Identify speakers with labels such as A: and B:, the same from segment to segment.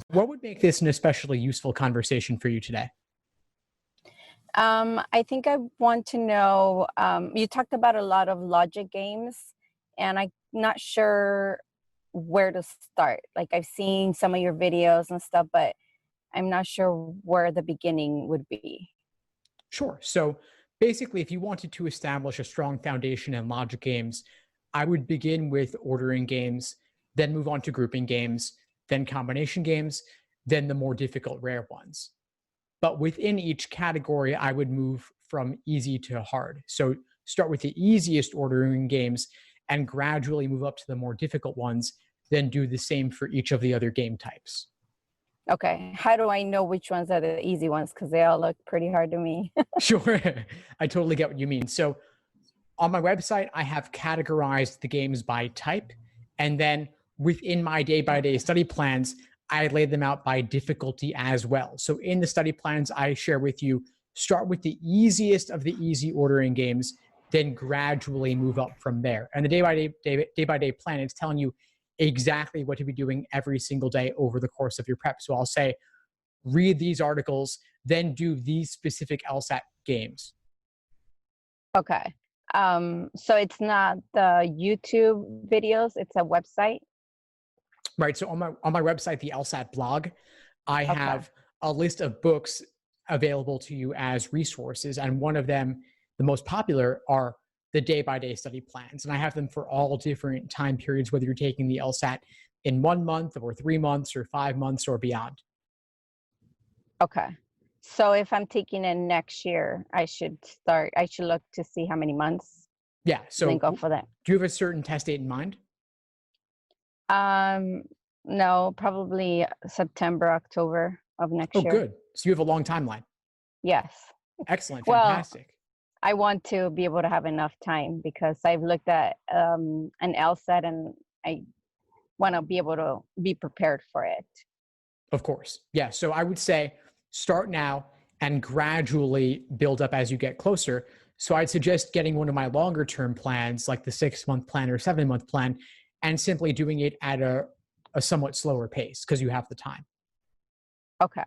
A: What would make this an especially useful conversation for you today?
B: I think I want to know, you talked about a lot of logic games, and I'm not sure where to start. Like, I've seen some of your videos and stuff, but I'm not sure where the beginning would be.
A: Sure. So basically, if you wanted to establish a strong foundation in logic games, I would begin with ordering games, then move on to grouping games, then combination games, then the more difficult rare ones. But within each category, I would move from easy to hard. So start with the easiest ordering games and gradually move up to the more difficult ones, then do the same for each of the other game types.
B: Okay. How do I know which ones are the easy ones? Because they all look pretty hard to me.
A: Sure. I totally get what you mean. So on my website, I have categorized the games by type. And then within my day by day study plans, I laid them out by difficulty as well. So in the study plans I share with you, start with the easiest of the easy ordering games, then gradually move up from there. And the day by day plan is telling you exactly what to be doing every single day over the course of your prep. So I'll say, read these articles, then do these specific LSAT games.
B: Okay. So it's not the YouTube videos, it's a website.
A: Right. So on my website, the LSAT blog, I
B: Okay.
A: have a list of books available to you as resources. And one of them, the most popular, are the day-by-day study plans. And I have them for all different time periods, whether you're taking the LSAT in 1 month or 3 months or 5 months or beyond.
B: Okay. So if I'm taking it next year, I should look to see how many months,
A: Yeah. So
B: then go for that.
A: do you have a certain test date in mind?
B: Um, no, probably September, October of next
A: Oh,
B: year.
A: good. So you have a long timeline.
B: Yes.
A: Excellent.
B: Well,
A: Fantastic.
B: I want to be able to have enough time because I've looked at an LSAT and I want to be able to be prepared for it.
A: Of course. Yeah. So I would say start now and gradually build up as you get closer. So I'd suggest getting one of my longer term plans, like the 6-month plan or 7-month plan, and simply doing it at a somewhat slower pace because you have the time.
B: Okay.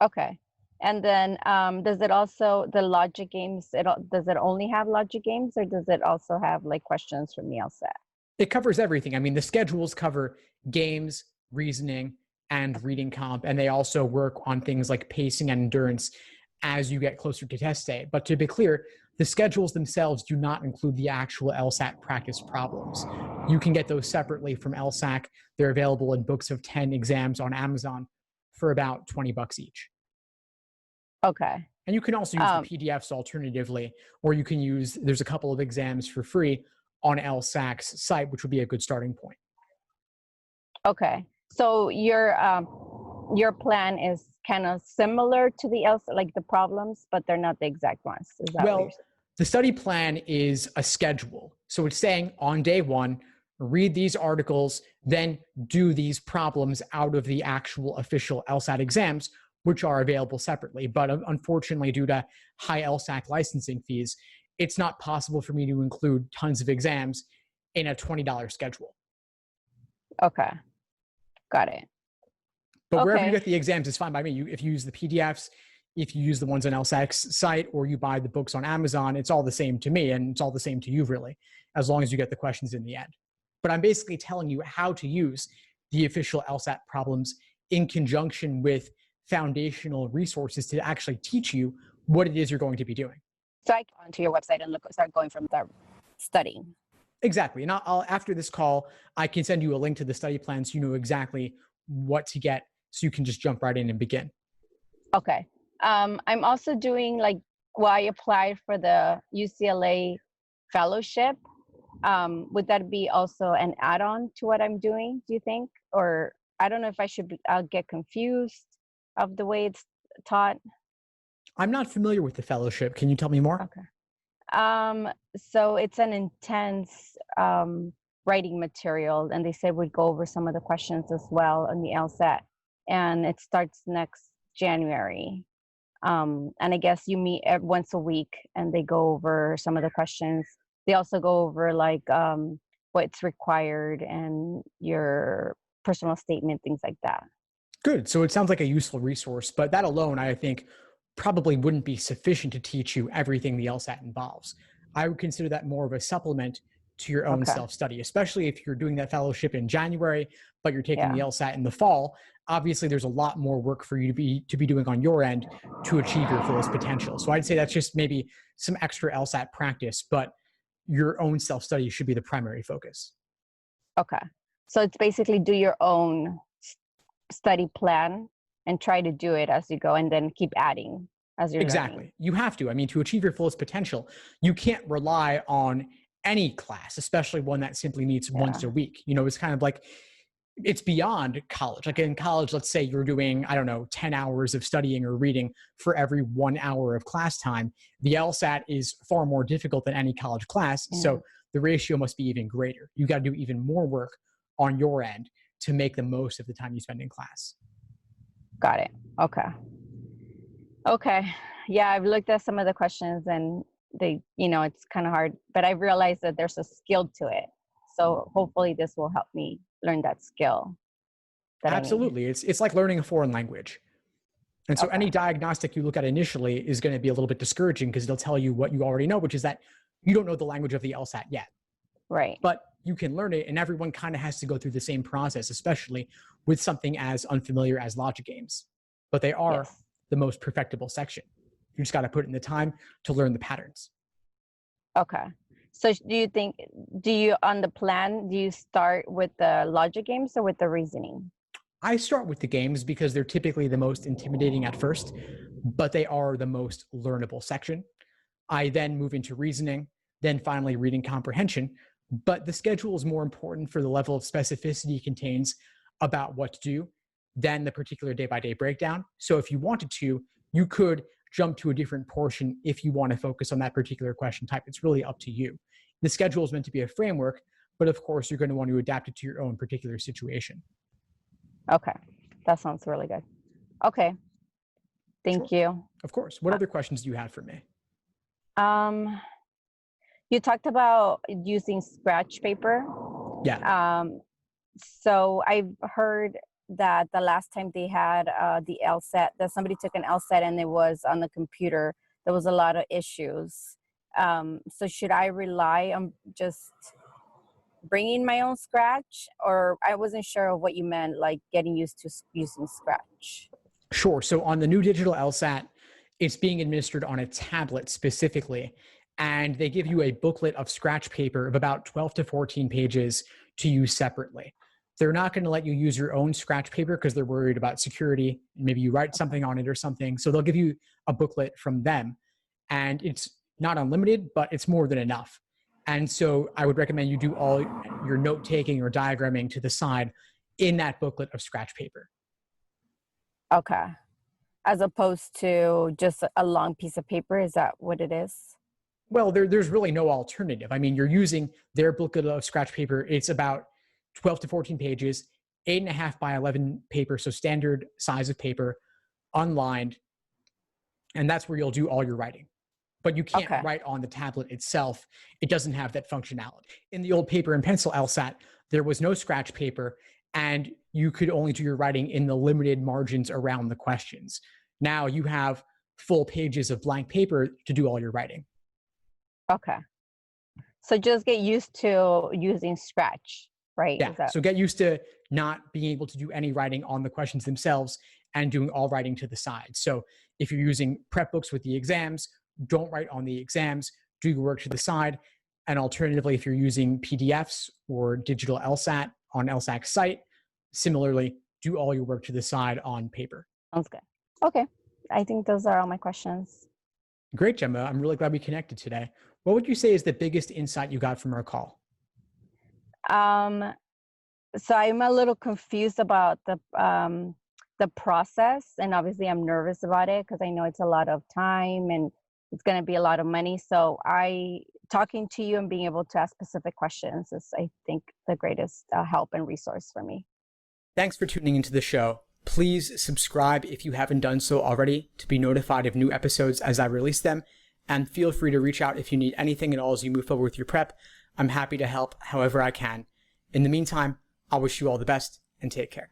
B: Okay. And then does it also, the logic games, does it only have logic games or does it also have like questions from the LSAT?
A: It covers everything. I mean, the schedules cover games, reasoning, and reading comp, and they also work on things like pacing and endurance as you get closer to test day. But to be clear, the schedules themselves do not include the actual LSAT practice problems. You can get those separately from LSAC. They're available in books of 10 exams on Amazon for about $20 each.
B: Okay.
A: And you can also use the PDFs alternatively, or you can use, there's a couple of exams for free on LSAC's site, which would be a good starting point.
B: Okay. So your plan is kind of similar to the LSAT, like the problems, but they're not the exact ones. Is that what you're saying?
A: The study plan is a schedule. So it's saying on day 1, read these articles, then do these problems out of the actual official LSAT exams, which are available separately. But unfortunately, due to high LSAC licensing fees, it's not possible for me to include tons of exams in a $20 schedule.
B: Okay. Got it.
A: But wherever you get the exams is fine by me. If you use the PDFs, if you use the ones on LSAC's site, or you buy the books on Amazon, it's all the same to me, and it's all the same to you, really, as long as you get the questions in the end. But I'm basically telling you how to use the official LSAT problems in conjunction with foundational resources to actually teach you what it is you're going to be doing.
B: So I go onto your website and start going from there, studying.
A: Exactly. And I'll after this call, I can send you a link to the study plan so you know exactly what to get, so you can just jump right in and begin.
B: Okay. I'm also doing I applied for the UCLA fellowship. Would that be also an add-on to what I'm doing, do you think? Or I don't know if I'll get confused of the way it's taught.
A: I'm not familiar with the fellowship. Can you tell me more?
B: Okay. So it's an intense writing material, and they said we'd go over some of the questions as well on the LSAT, and it starts next January. And I guess you meet once a week, and they go over some of the questions. They also go over what what's required and your personal statement, things like that.
A: Good. So it sounds like a useful resource, but that alone, I think, probably wouldn't be sufficient to teach you everything the LSAT involves. I would consider that more of a supplement to your own
B: Okay.
A: self-study, especially if you're doing that fellowship in January, but you're taking the
B: Yeah.
A: LSAT in the fall. Obviously, there's a lot more work for you to be doing on your end to achieve your fullest potential. So I'd say that's just maybe some extra LSAT practice, but your own self-study should be the primary focus.
B: Okay. So it's basically do your own study plan and try to do it as you go, and then keep adding as you're
A: Exactly.
B: learning.
A: You have to. I mean, to achieve your fullest potential, you can't rely on any class, especially one that simply meets once
B: Yeah.
A: a week. It's kind of like it's beyond college. Like in college, let's say you're doing, I don't know, 10 hours of studying or reading for every 1 hour of class time. The LSAT is far more difficult than any college class.
B: Yeah.
A: So the ratio must be even greater. You got to do even more work on your end to make the most of the time you spend in class.
B: Got it. Okay. Okay. Yeah, I've looked at some of the questions and they, it's kind of hard, but I realized that there's a skill to it. So hopefully this will help me learn that skill that I need.
A: Absolutely. It's like learning a foreign language. And so
B: Okay.
A: any diagnostic you look at initially is going to be a little bit discouraging because it'll tell you what you already know, which is that you don't know the language of the LSAT yet.
B: Right.
A: But you can learn it, and everyone kind of has to go through the same process, especially with something as unfamiliar as logic games. But they are
B: Yes.
A: the most perfectible section. You just got to put in the time to learn the patterns.
B: Okay. So do you on the plan, do you start with the logic games or with the reasoning?
A: I start with the games because they're typically the most intimidating at first, but they are the most learnable section. I then move into reasoning, then finally reading comprehension. But the schedule is more important for the level of specificity it contains about what to do than the particular day-by-day breakdown. So if you wanted to, you could jump to a different portion if you want to focus on that particular question type. It's really up to you. The schedule is meant to be a framework, but of course, you're going to want to adapt it to your own particular situation.
B: Okay. That sounds really good. Okay. Thank you.
A: Of course. What other questions do you have for me?
B: You talked about using scratch paper.
A: Yeah.
B: So I've heard that the last time they had the LSAT, that somebody took an LSAT and it was on the computer, there was a lot of issues. So should I rely on just bringing my own scratch, or I wasn't sure of what you meant, like getting used to using scratch?
A: Sure. So on the new digital LSAT, it's being administered on a tablet specifically, and they give you a booklet of scratch paper of about 12 to 14 pages to use separately. They're not going to let you use your own scratch paper because they're worried about security. Maybe you write something on it or something. So they'll give you a booklet from them, and it's not unlimited, but it's more than enough. And so I would recommend you do all your note taking or diagramming to the side in that booklet of scratch paper.
B: Okay. As opposed to just a long piece of paper, is that what it is?
A: Well, there's really no alternative. I mean, you're using their booklet of scratch paper. It's about 12 to 14 pages, 8.5 by 11 paper, so standard size of paper, unlined, and that's where you'll do all your writing. But you can't write on the tablet itself. It doesn't have that functionality. In the old paper and pencil LSAT, there was no scratch paper, and you could only do your writing in the limited margins around the questions. Now you have full pages of blank paper to do all your writing.
B: Okay. So just get used to using scratch, right?
A: Yeah. So get used to not being able to do any writing on the questions themselves and doing all writing to the side. So if you're using prep books with the exams, don't write on the exams, do your work to the side. And alternatively, if you're using PDFs or digital LSAT on LSAT's site, similarly, do all your work to the side on paper.
B: Sounds good. Okay. I think those are all my questions.
A: Great, Gemma. I'm really glad we connected today. What would you say is the biggest insight you got from our call?
B: So I'm a little confused about the process, and obviously I'm nervous about it because I know it's a lot of time and it's going to be a lot of money. So talking to you and being able to ask specific questions is, I think, the greatest help and resource for me.
A: Thanks for tuning into the show. Please subscribe if you haven't done so already to be notified of new episodes as I release them. And feel free to reach out if you need anything at all as you move forward with your prep. I'm happy to help however I can. In the meantime, I wish you all the best and take care.